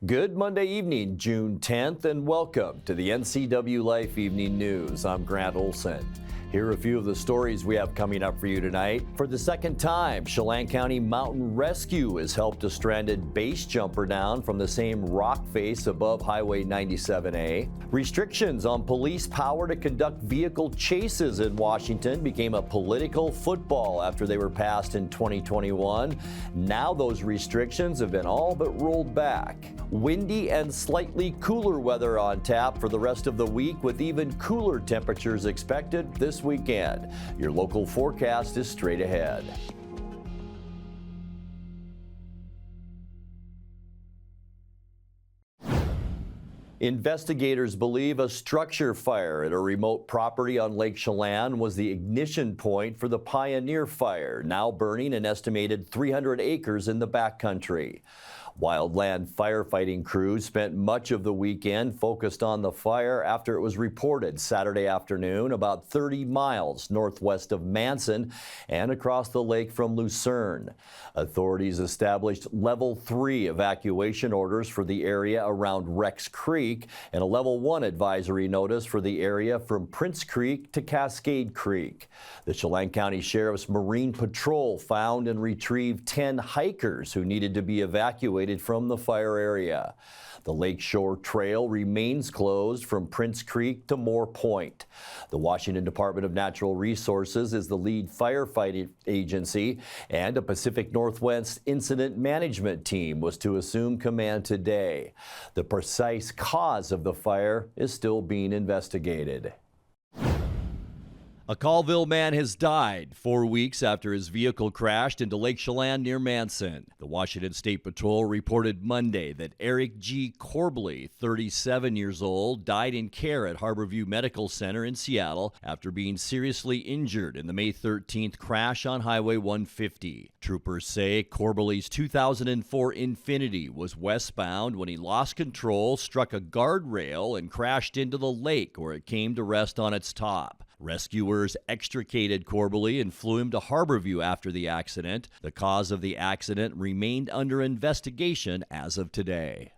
Good Monday evening, June 10th, and welcome to the NCWLIFE Evening News. I'm Grant Olson. Here are a few of the stories we have coming up for you tonight. For the second time, Chelan County Mountain Rescue has helped a stranded base jumper down from the same rock face above Highway 97A. Restrictions on police power to conduct vehicle chases in Washington became a political football after they were passed in 2021. Now those restrictions have been all but rolled back. Windy and slightly cooler weather on tap for the rest of the week, with even cooler temperatures expected this weekend. Your local forecast is straight ahead. Investigators believe a structure fire at a remote property on Lake Chelan was the ignition point for the Pioneer Fire, now burning an estimated 300 acres in the backcountry. Wildland firefighting crews spent much of the weekend focused on the fire after it was reported Saturday afternoon about 30 miles northwest of Manson and across the lake from Lucerne. Authorities established Level 3 evacuation orders for the area around Rex Creek and a Level 1 advisory notice for the area from Prince Creek to Cascade Creek. The Chelan County Sheriff's Marine Patrol found and retrieved 10 hikers who needed to be evacuated from the fire area. The Lakeshore Trail remains closed from Prince Creek to Moore Point. The Washington Department of Natural Resources is the lead firefighting agency, and a Pacific Northwest Incident Management team was to assume command today. The precise cause of the fire is still being investigated. A Colville man has died 4 weeks after his vehicle crashed into Lake Chelan near Manson. The Washington State Patrol reported Monday that Eric G. Corbley, 37 years old, died in care at Harborview Medical Center in Seattle after being seriously injured in the May 13th crash on Highway 150. Troopers say Corbley's 2004 Infiniti was westbound when he lost control, struck a guardrail, and crashed into the lake where it came to rest on its top. Rescuers extricated Corbley and flew him to Harborview after the accident. The cause of the accident remained under investigation as of today.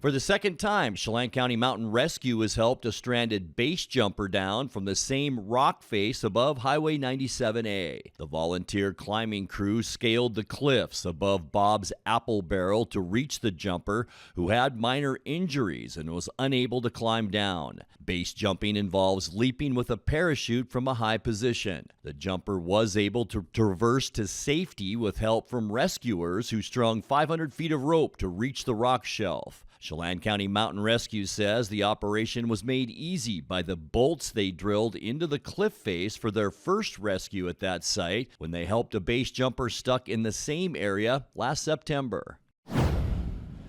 For the second time, Chelan County Mountain Rescue has helped a stranded base jumper down from the same rock face above Highway 97A. The volunteer climbing crew scaled the cliffs above Bob's Apple Barrel to reach the jumper, who had minor injuries and was unable to climb down. Base jumping involves leaping with a parachute from a high position. The jumper was able to traverse to safety with help from rescuers who strung 500 feet of rope to reach the rock shelf. Chelan County Mountain Rescue says the operation was made easy by the bolts they drilled into the cliff face for their first rescue at that site when they helped a base jumper stuck in the same area last September.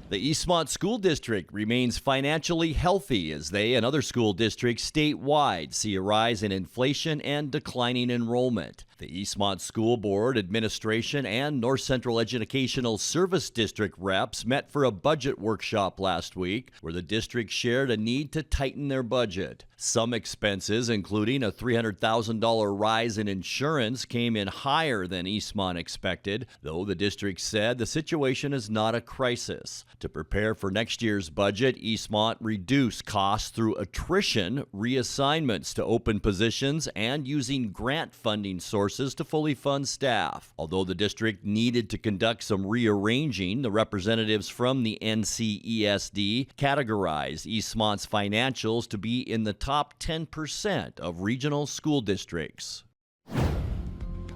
The Eastmont School District remains financially healthy as they and other school districts statewide see a rise in inflation and declining enrollment. The Eastmont School Board, Administration, and North Central Educational Service District reps met for a budget workshop last week where the district shared a need to tighten their budget. Some expenses, including a $300,000 rise in insurance, came in higher than Eastmont expected, though the district said the situation is not a crisis. To prepare for next year's budget, Eastmont reduced costs through attrition, reassignments to open positions, and using grant funding sources to fully fund staff. Although the district needed to conduct some rearranging, the representatives from the NCESD categorized Eastmont's financials to be in the top 10% of regional school districts.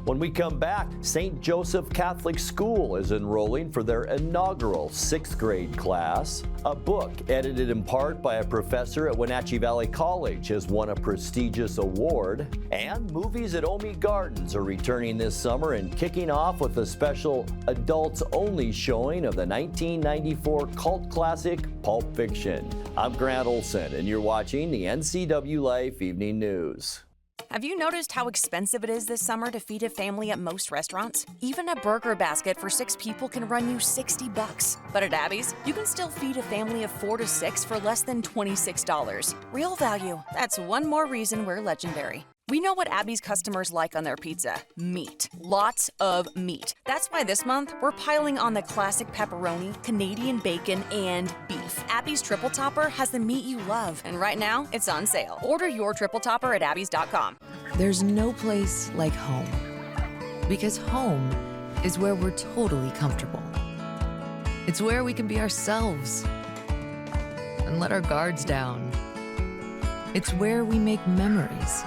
When we come back, St. Joseph Catholic School is enrolling for their inaugural 6th grade class. A book edited in part by a professor at Wenatchee Valley College has won a prestigious award. And movies at Omi Gardens are returning this summer and kicking off with a special adults-only showing of the 1994 cult classic Pulp Fiction. I'm Grant Olson, and you're watching the NCWLIFE Evening News. Have you noticed how expensive it is this summer to feed a family at most restaurants? Even a burger basket for 6 people can run you $60. But at Abby's, you can still feed a family of 4 to 6 for less than $26. Real value. That's one more reason we're legendary. We know what Abby's customers like on their pizza. Meat. Lots of meat. That's why this month, we're piling on the classic pepperoni, Canadian bacon, and beef. Abby's Triple Topper has the meat you love, and right now, it's on sale. Order your Triple Topper at abbys.com. There's no place like home. Because home is where we're totally comfortable. It's where we can be ourselves and let our guards down. It's where we make memories.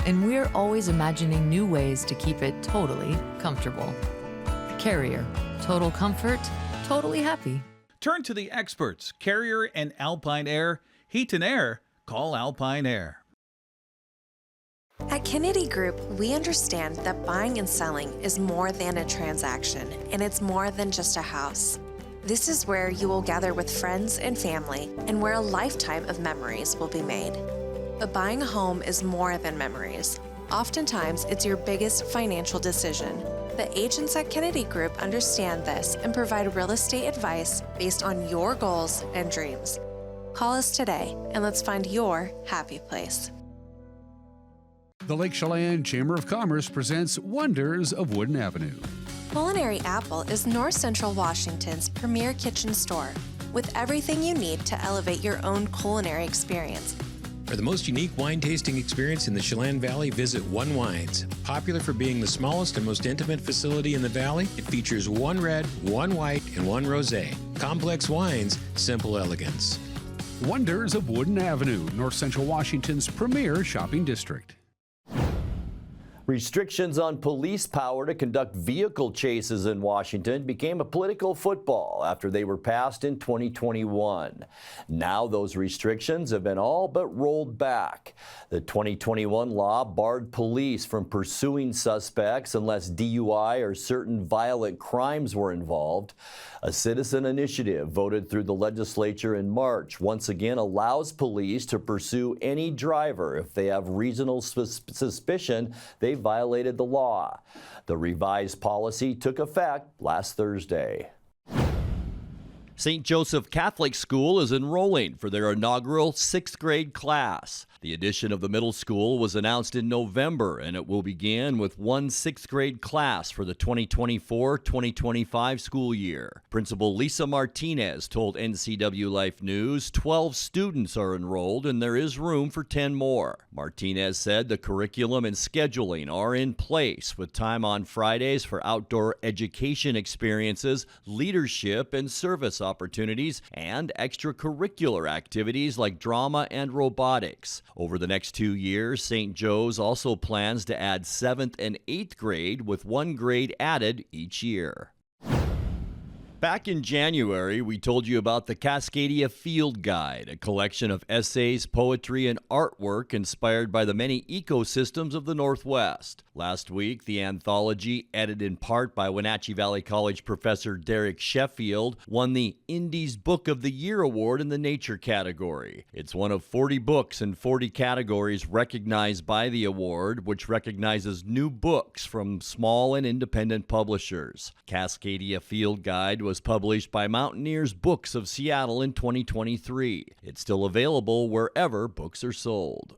And we're always imagining new ways to keep it totally comfortable. Carrier. Total comfort. Totally happy. Turn to the experts, Carrier and Alpine Air. Heat and air, call Alpine Air. At Kennedy Group, we understand that buying and selling is more than a transaction, and it's more than just a house. This is where you will gather with friends and family, and where a lifetime of memories will be made. But buying a home is more than memories. Oftentimes, it's your biggest financial decision. The agents at Kennedy Group understand this and provide real estate advice based on your goals and dreams. Call us today, and let's find your happy place. The Lake Chelan Chamber of Commerce presents Wonders of Wooden Avenue. Culinary Apple is North Central Washington's premier kitchen store with everything you need to elevate your own culinary experience. For the most unique wine tasting experience in the Chelan Valley, visit One Wines. Popular for being the smallest and most intimate facility in the valley, it features one red, one white, and one rosé. Complex wines, simple elegance. Wonders of Wooden Avenue, North Central Washington's premier shopping district. Restrictions on police power to conduct vehicle chases in Washington became a political football after they were passed in 2021. Now those restrictions have been all but rolled back. The 2021 law barred police from pursuing suspects unless DUI or certain violent crimes were involved. A citizen initiative voted through the legislature in March once again allows police to pursue any driver if they have reasonable suspicion they violated the law. The revised policy took effect last Thursday. St. Joseph Catholic School is enrolling for their inaugural 6th grade class. The addition of the middle school was announced in November, and it will begin with one 6th grade class for the 2024-2025 school year. Principal Lisa Martinez told NCWLIFE News 12 students are enrolled and there is room for 10 more. Martinez said the curriculum and scheduling are in place with time on Fridays for outdoor education experiences, leadership and service opportunities, and extracurricular activities like drama and robotics. Over the next 2 years, St. Joe's also plans to add 7th and 8th grade with 1 grade added each year. Back in January, we told you about the Cascadia Field Guide, a collection of essays, poetry, and artwork inspired by the many ecosystems of the Northwest. Last week, the anthology, edited in part by Wenatchee Valley College professor Derek Sheffield, won the Indies Book of the Year award in the Nature category. It's one of 40 books in 40 categories recognized by the award, which recognizes new books from small and independent publishers. Cascadia Field Guide was published by Mountaineers Books of Seattle in 2023. It's still available wherever books are sold.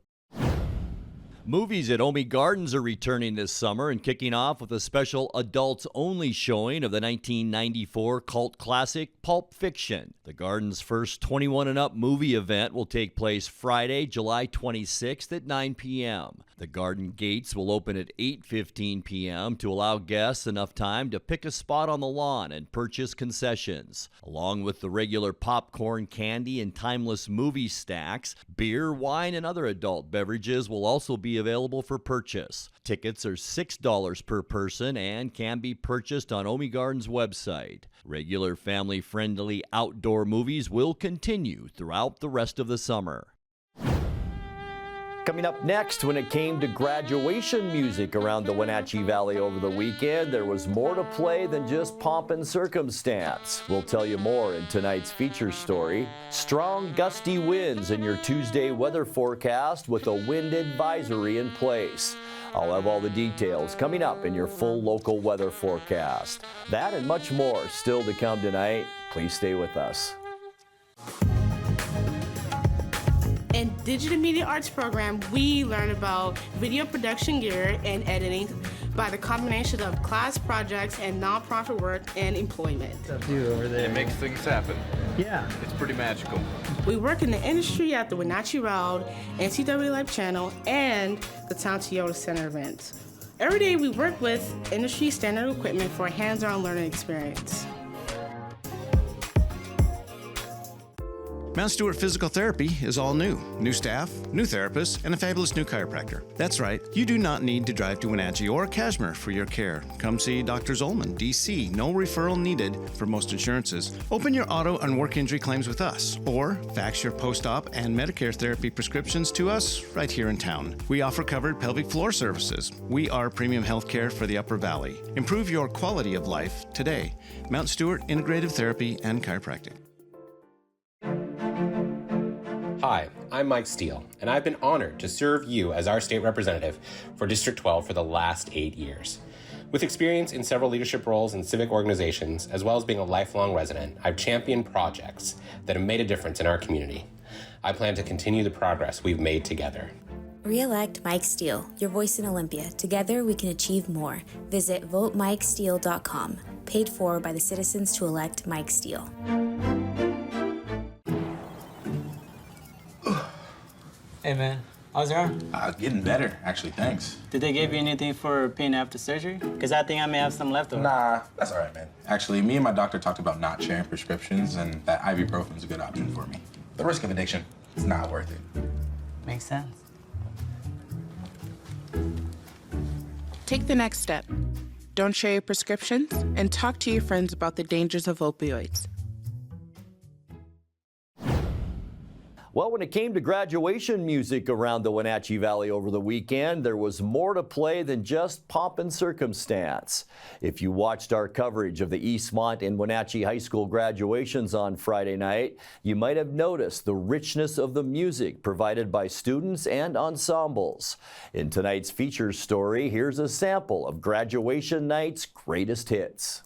Movies at Omi Gardens are returning this summer and kicking off with a special adults-only showing of the 1994 cult classic Pulp Fiction. The Garden's first 21 and up movie event will take place Friday, July 26th at 9 p.m. The Garden gates will open at 8:15 p.m. to allow guests enough time to pick a spot on the lawn and purchase concessions. Along with the regular popcorn, candy, and timeless movie stacks, beer, wine, and other adult beverages will also be available for purchase. Tickets are $6 per person and can be purchased on Omi Gardens' website. Regular family-friendly outdoor movies will continue throughout the rest of the summer. Coming up next, when it came to graduation music around the Wenatchee Valley over the weekend, there was more to play than just pomp and circumstance. We'll tell you more in tonight's feature story. Strong gusty winds in your Tuesday weather forecast with a wind advisory in place. I'll have all the details coming up in your full local weather forecast. That and much more still to come tonight. Please stay with us. In Digital Media Arts program, we learn about video production gear and editing by the combination of class projects and nonprofit work and employment. It makes things happen. Yeah. It's pretty magical. We work in the industry at the Wenatchee Road, NCWLIFE channel, and the Town Toyota Center events. Every day we work with industry standard equipment for a hands-on learning experience. Mount Stewart Physical Therapy is all new. New staff, new therapists, and a fabulous new chiropractor. That's right, you do not need to drive to Wenatchee or Kashmir for your care. Come see Dr. Zolman, DC. No referral needed for most insurances. Open your auto and work injury claims with us, or fax your post-op and Medicare therapy prescriptions to us right here in town. We offer covered pelvic floor services. We are premium health care for the Upper Valley. Improve your quality of life today. Mount Stewart Integrative Therapy and Chiropractic. Hi, I'm Mike Steele, and I've been honored to serve you as our state representative for District 12 for the last 8 years. With experience in several leadership roles in civic organizations, as well as being a lifelong resident, I've championed projects that have made a difference in our community. I plan to continue the progress we've made together. Re-elect Mike Steele, your voice in Olympia. Together we can achieve more. Visit votemikesteele.com. Paid for by the citizens to elect Mike Steele. Hey man, how's your arm? Getting better, actually, thanks. Did they give you anything for pain after surgery? Because I think I may have some left over. Nah, that's all right, man. Actually, me and my doctor talked about not sharing prescriptions, and that ibuprofen's a good option for me. The risk of addiction, it's not worth it. Makes sense. Take the next step. Don't share your prescriptions, and talk to your friends about the dangers of opioids. Well, when it came to graduation music around the Wenatchee Valley over the weekend, there was more to play than just pomp and circumstance. If you watched our coverage of the Eastmont and Wenatchee High School graduations on Friday night, you might have noticed the richness of the music provided by students and ensembles. In tonight's feature story, here's a sample of graduation night's greatest hits.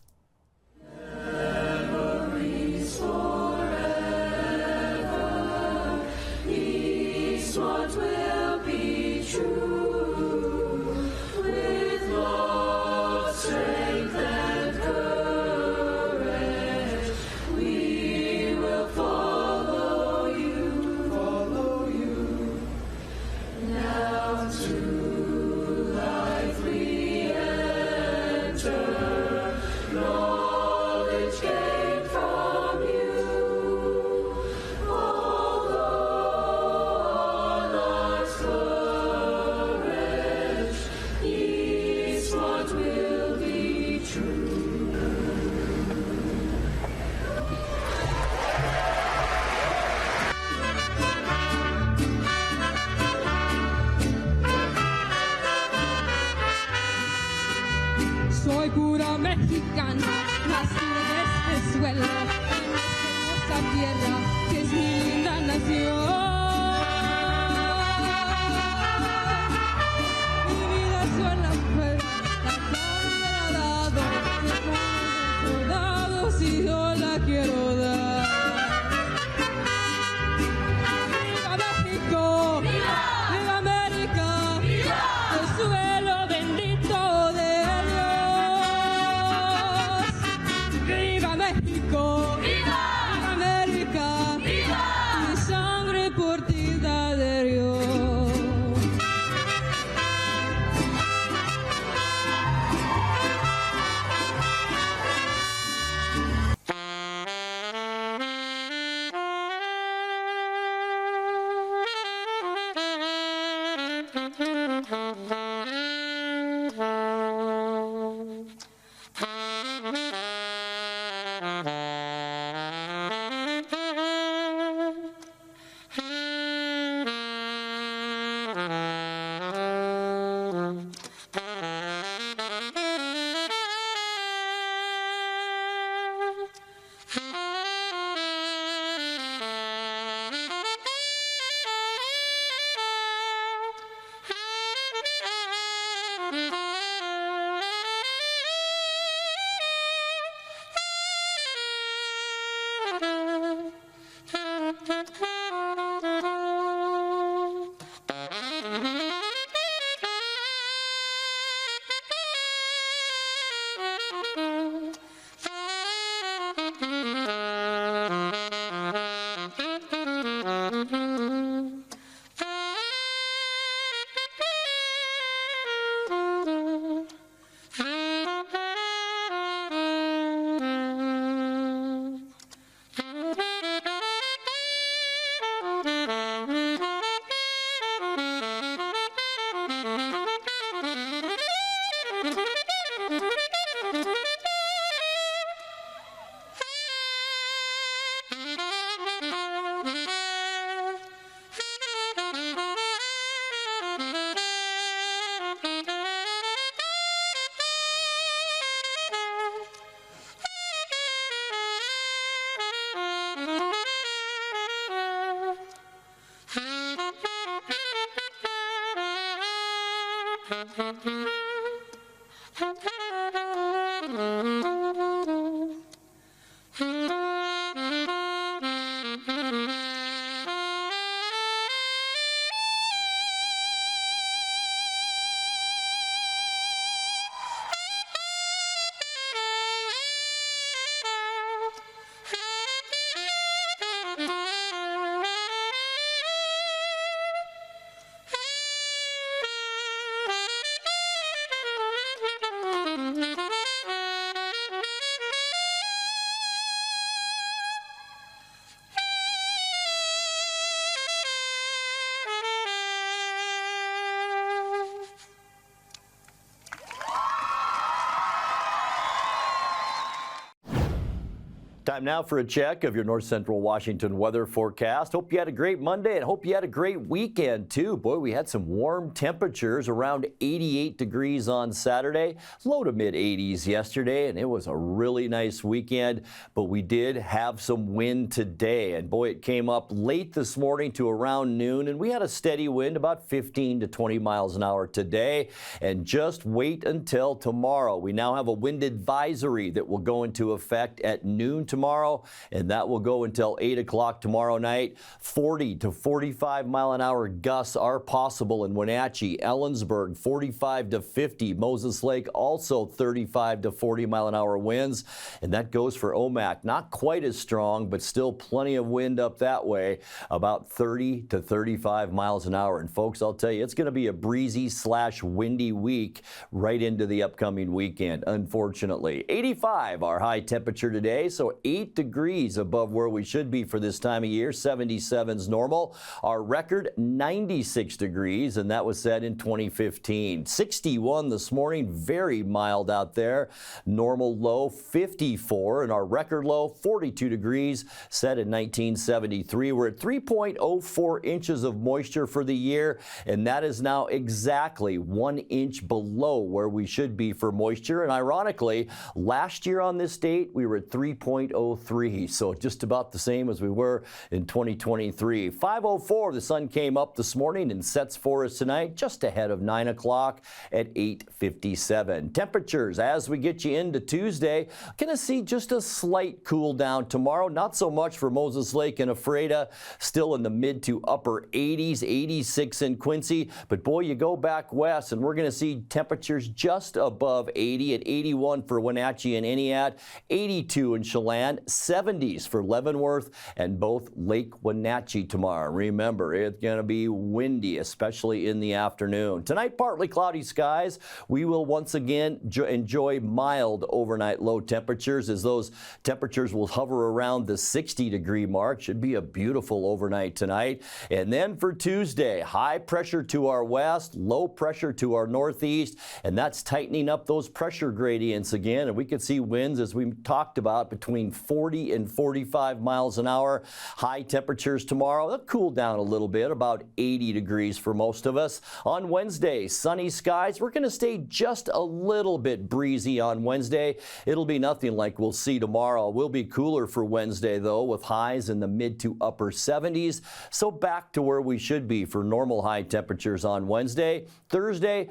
Soy pura mexicana, nacida desde Venezuela, en esta hermosa tierra que es mi linda nación. Mi vida suena fuera, la cama de lado, si yo la quiero dar. ¡Viva México! ¡Viva! ¡Viva América! ¡Viva! El suelo bendito de México, ¡viva! América, ¡viva! Mi sangre por ti da de Dios. Time now for a check of your North Central Washington weather forecast. Hope you had a great Monday and hope you had a great weekend too. Boy, we had some warm temperatures, around 88 degrees on Saturday, low to mid 80s yesterday, and it was a really nice weekend. But we did have some wind today, and boy, it came up late this morning to around noon, and we had a steady wind about 15 to 20 miles an hour today. And just wait until tomorrow. We now have a wind advisory that will go into effect at noon tomorrow, and that will go until 8 o'clock tomorrow night. 40 to 45 mile an hour gusts are possible in Wenatchee, Ellensburg, 45 to 50. Moses Lake also 35 to 40 mile an hour winds, and that goes for Omak. Not quite as strong, but still plenty of wind up that way, about 30 to 35 miles an hour. And folks, I'll tell you, it's going to be a breezy / windy week right into the upcoming weekend, unfortunately. 85 our high temperature today, so 8 degrees above where we should be for this time of year. 77's normal. Our record 96 degrees, and that was set in 2015. 61 this morning, very mild out there. Normal low 54, and our record low 42 degrees, set in 1973. We're at 3.04 inches of moisture for the year, and that is now exactly 1 inch below where we should be for moisture. And ironically, last year on this date, we were at 3.03, so just about the same as we were in 2023. 5:04, the sun came up this morning and sets for us tonight just ahead of 9 o'clock at 8:57. Temperatures as we get you into Tuesday, gonna see just a slight cool down tomorrow. Not so much for Moses Lake and Ephrata, still in the mid to upper 80s, 86 in Quincy. But boy, you go back west and we're gonna see temperatures just above 80 at 81 for Wenatchee and Entiat, 82 in Chelan, 70s for Leavenworth and both Lake Wenatchee tomorrow. Remember, it's going to be windy, especially in the afternoon. Tonight, partly cloudy skies. We will once again enjoy mild overnight low temperatures, as those temperatures will hover around the 60-degree mark. Should be a beautiful overnight tonight. And then for Tuesday, high pressure to our west, low pressure to our northeast, and that's tightening up those pressure gradients again. And we could see winds, as we talked about, between 40 and 45 miles an hour. High temperatures tomorrow. They'll cool down a little bit, about 80 degrees for most of us. On Wednesday, sunny skies. We're going to stay just a little bit breezy on Wednesday. It'll be nothing like we'll see tomorrow. We'll be cooler for Wednesday, though, with highs in the mid to upper 70s. So back to where we should be for normal high temperatures on Wednesday. Thursday,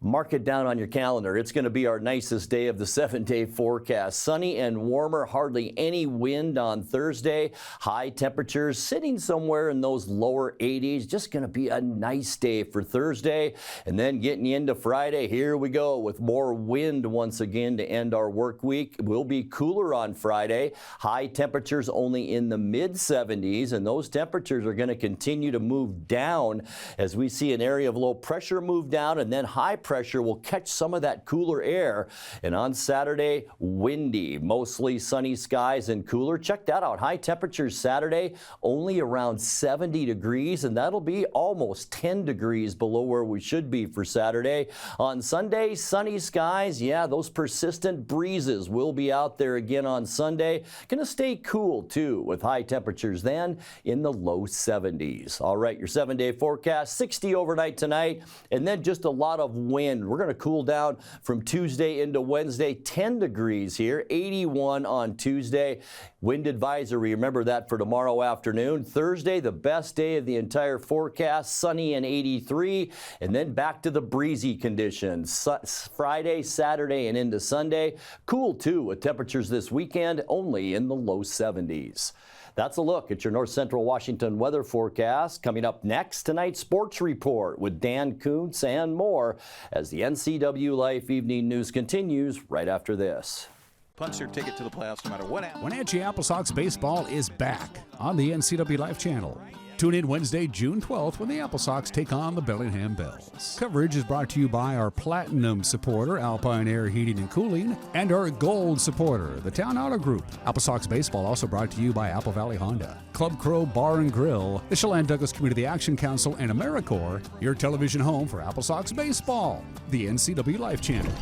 mark it down on your calendar. It's going to be our nicest day of the 7-day forecast. Sunny and warmer, hardly any wind on Thursday. High temperatures sitting somewhere in those lower 80s. Just going to be a nice day for Thursday. And then getting into Friday, here we go with more wind once again to end our work week. We'll be cooler on Friday. High temperatures only in the mid 70s, and those temperatures are going to continue to move down as we see an area of low pressure move down, and then high pressure will catch some of that cooler air. And on Saturday, windy, mostly sunny skies and cooler. Check that out. High temperatures Saturday only around 70 degrees, and that'll be almost 10 degrees below where we should be for Saturday. On Sunday, sunny skies. Yeah, those persistent breezes will be out there again on Sunday. Gonna stay cool too, with high temperatures then in the low 70s. All right, your 7-day forecast, 60 overnight tonight, and then just a lot of wind wind. We're going to cool down from Tuesday into Wednesday. 10 degrees here, 81 on Tuesday. Wind advisory, remember that for tomorrow afternoon. Thursday, the best day of the entire forecast, sunny and 83. And then back to the breezy conditions. Friday, Saturday, and into Sunday. Cool too, with temperatures this weekend only in the low 70s. That's a look at your North Central Washington weather forecast. Coming up next, tonight's sports report with Dan Kuntz and more as the NCWLIFE Evening News continues right after this. Punch their ticket to the playoffs no matter what happens. Wenatchee Apple Sox baseball is back on the NCWLIFE channel. Tune in Wednesday, June 12th when the Apple Sox take on the Bellingham Bells. Coverage is brought to you by our Platinum supporter, Alpine Air Heating and Cooling, and our Gold supporter, the Town Auto Group. Apple Sox baseball also brought to you by Apple Valley Honda, Club Crow Bar and Grill, the Chelan Douglas Community Action Council, and AmeriCorps, your television home for Apple Sox baseball, the NCWLIFE channel.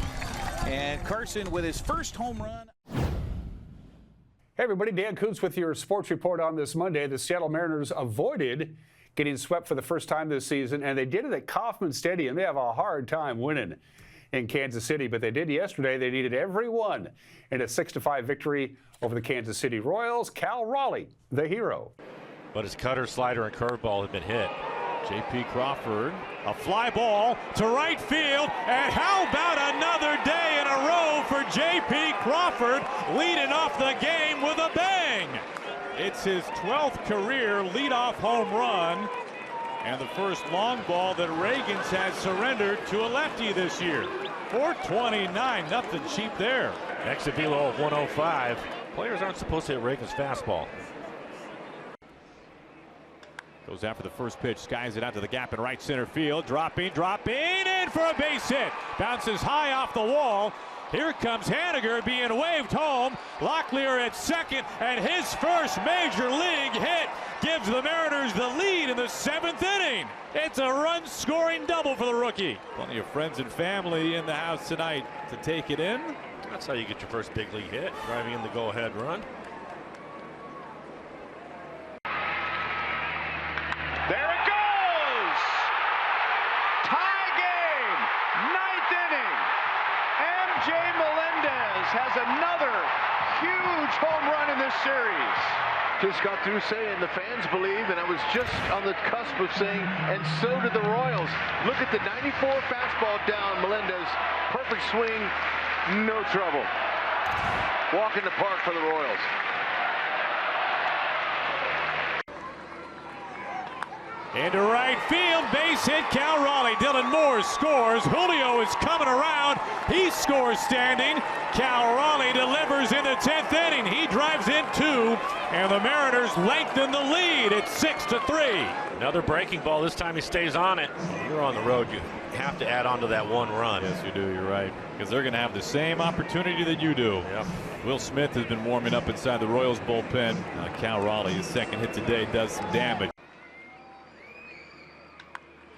And Carson with his first home run. Hey everybody, Dan Kuntz with your sports report on this Monday. The Seattle Mariners avoided getting swept for the first time this season, and they did it at Kauffman Stadium. They have a hard time winning in Kansas City, but they did yesterday. They needed every one in a 6-5 victory over the Kansas City Royals. Cal Raleigh, the hero. But his cutter, slider, and curveball had been hit. J.P. Crawford, a fly ball to right field, and how about another day in a row for J.P. Crawford, leading off the game with a bang. It's his 12th career leadoff home run, and the first long ball that Reagans has surrendered to a lefty this year. 429, nothing cheap there. Exit velo of 105. Players aren't supposed to hit Reagans' fastball. Goes after the first pitch, skies it out to the gap in right center field. Dropping, in for a base hit. Bounces high off the wall. Here comes Haniger being waved home. Locklear at second, and his first major league hit gives the Mariners the lead in the 7th inning. It's a run-scoring double for the rookie. Plenty of friends and family in the house tonight to take it in. That's how you get your first big league hit, driving in the go-ahead run. There it goes! Tie game, 9th inning. MJ Melendez has another huge home run in this series. Just got through saying the fans believe, and I was just on the cusp of saying, and so did the Royals. Look at the 94 fastball down, Melendez. Perfect swing, no trouble. Walk in the park for the Royals. Into right field, base hit, Cal Raleigh. Dylan Moore scores. Julio is coming around. He scores standing. Cal Raleigh delivers in the 10th inning. He drives in 2, and the Mariners lengthen the lead at 6-3. Another breaking ball. This time he stays on it. You're on the road. You have to add on to that one run. Yes, you do. You're right. Because they're going to have the same opportunity that you do. Yep. Will Smith has been warming up inside the Royals bullpen. Cal Raleigh, his second hit today, does some damage.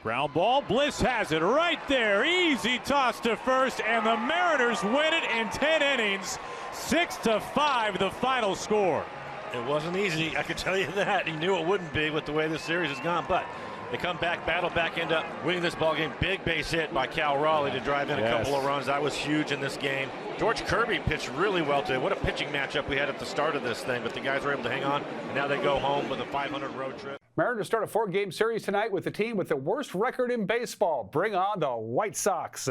Ground ball, Bliss has it right there. Easy toss to first, and the Mariners win it in 10 innings. 6-5, the final score. It wasn't easy, I can tell you that. He knew it wouldn't be with the way this series has gone, but they come back, battle back, end up winning this ball game. Big base hit by Cal Raleigh to drive in a couple of runs. That was huge in this game. George Kirby pitched really well today. What a pitching matchup we had at the start of this thing, but the guys were able to hang on, and now they go home with a 500 road trip. Mariners start a 4-game series tonight with the team with the worst record in baseball. Bring on the White Sox.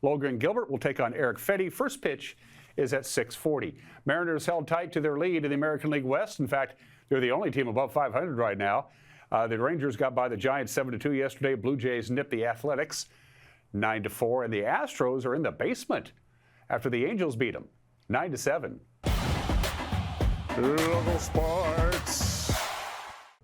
Logan Gilbert will take on Eric Fetty. First pitch is at 6:40. Mariners held tight to their lead in the American League West. In fact, they're the only team above 500 right now. The Rangers got by the Giants 7-2 yesterday. Blue Jays nipped the Athletics 9-4, and the Astros are in the basement after the Angels beat them 9-7. Local sports.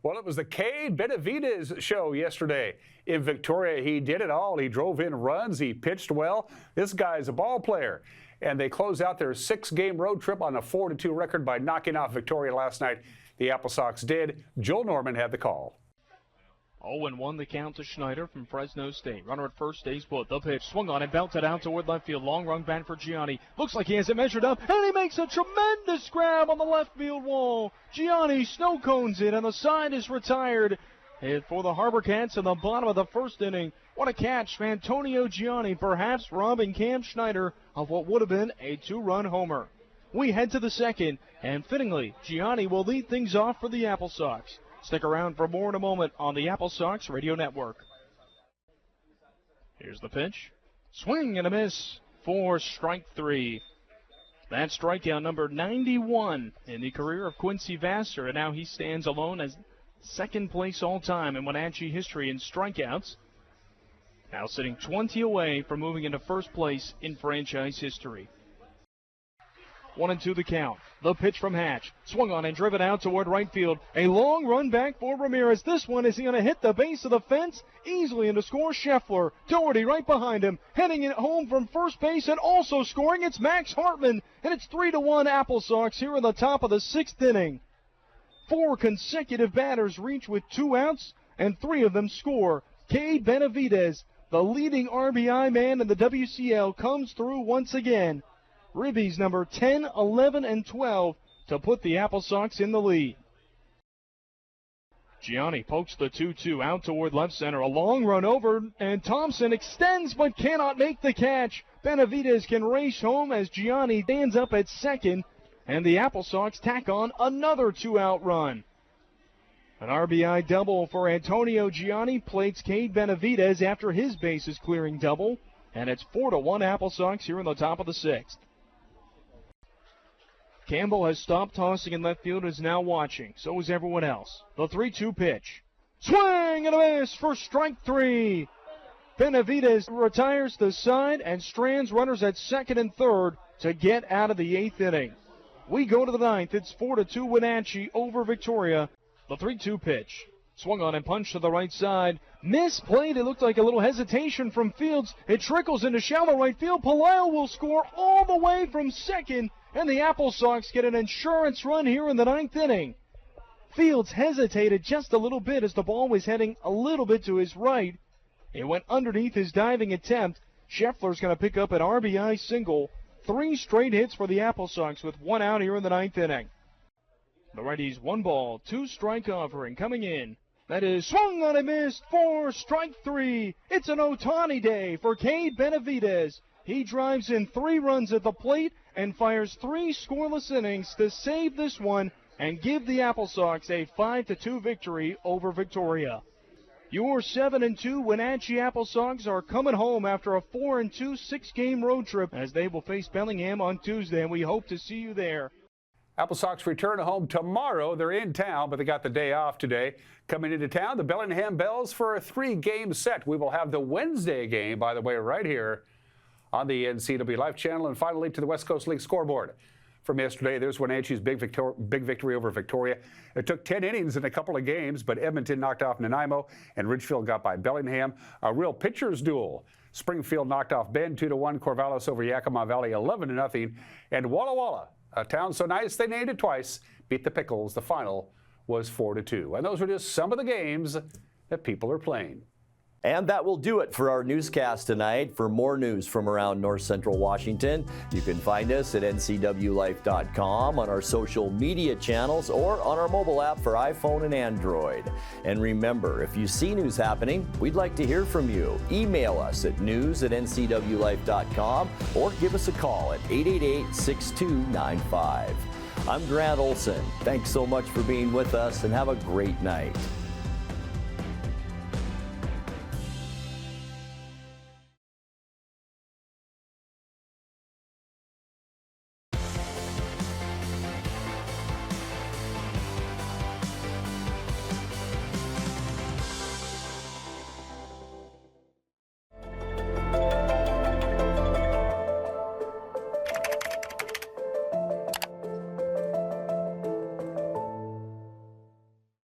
Well, it was the Cade Benavidez show yesterday in Victoria. He did it all. He drove in runs. He pitched well. This guy's a ball player. And they close out their 6-game road trip on a 4-2 record by knocking off Victoria last night. The Apple Sox did. Joel Norman had the call. 0-1 the count to Schneider from Fresno State. Runner at first, stays put. The pitch swung on and belted out toward left field. Long run back for Gianni. Looks like he has it measured up, and he makes a tremendous grab on the left field wall. Gianni snow cones it, and the side is retired. hit for the Harbor Cats in the bottom of the first inning. What a catch for Antonio Gianni, perhaps robbing Cam Schneider of what would have been a 2-run homer. We head to the second, and fittingly, Gianni will lead things off for the Apple Sox. Stick around for more in a moment on the Apple Sox Radio Network. Here's the pitch. Swing and a miss for strike 3. That's strikeout number 91 in the career of Quincy Vassar, and now he stands alone as second place all-time in Wenatchee history in strikeouts. Now sitting 20 away from moving into first place in franchise history. 1-2 the count. The pitch from Hatch. Swung on and driven out toward right field. A long run back for Ramirez. This one is going to hit the base of the fence. Easily into score, Scheffler. Doherty right behind him. Heading it home from first base and also scoring. It's Max Hartman. And it's 3-1 Apple Sox here in the top of the 6th inning. 4 consecutive batters reach with 2 outs, and 3 of them score. Cade Benavidez, the leading RBI man in the WCL, comes through once again. Ribbies number 10, 11, and 12 to put the Apple Sox in the lead. Gianni pokes the 2-2 out toward left center. A long run over, and Thompson extends but cannot make the catch. Benavidez can race home as Gianni stands up at second, and the Apple Sox tack on another 2-out run. An RBI double for Antonio Gianni plates Cade Benavidez after his bases clearing double, and it's 4-1 Apple Sox here in the top of the 6th. Campbell has stopped tossing in left field and is now watching. So is everyone else. The 3-2 pitch. Swing and a miss for strike 3. Benavidez retires the side and strands runners at second and third to get out of the 8th inning. We go to the 9th. It's 4-2 Wenatchee over Victoria. The 3-2 pitch. Swung on and punched to the right side. Misplayed. It looked like a little hesitation from Fields. It trickles into shallow right field. Palaio will score all the way from second. And the Apple Sox get an insurance run here in the 9th inning. Fields hesitated just a little bit as the ball was heading a little bit to his right. It went underneath his diving attempt. Scheffler's going to pick up an RBI single. 3 straight hits for the Apple Sox with 1 out here in the 9th inning. The righties 1 ball, 2 strike offering coming in. That is swung on and missed for strike 3. It's an Ohtani day for Cade Benavidez. He drives in 3 runs at the plate and fires 3 scoreless innings to save this one and give the Apple Sox a 5-2 victory over Victoria. Your 7-2 Wenatchee Apple Sox are coming home after a 4-2 6-game road trip as they will face Bellingham on Tuesday, and we hope to see you there. Apple Sox return home tomorrow. They're in town, but they got the day off today. Coming into town, the Bellingham Bells for a 3-game set. We will have the Wednesday game, by the way, right here on the NCWLIFE channel. And finally, to the West Coast League scoreboard. From yesterday, there's Wenatchee's big victory over Victoria. It took 10 innings in a couple of games, but Edmonton knocked off Nanaimo, and Ridgefield got by Bellingham. A real pitcher's duel. Springfield knocked off Bend 2-1, Corvallis over Yakima Valley 11-0, and Walla Walla, a town so nice they named it twice, beat the Pickles. The final was 4-2. And those were just some of the games that people are playing. And that will do it for our newscast tonight. For more news from around North Central Washington, you can find us at ncwlife.com, on our social media channels, or on our mobile app for iPhone and Android. And remember, if you see news happening, we'd like to hear from you. Email us at news@ncwlife.com or give us a call at 888-6295. I'm Grant Olson. Thanks so much for being with us, and have a great night.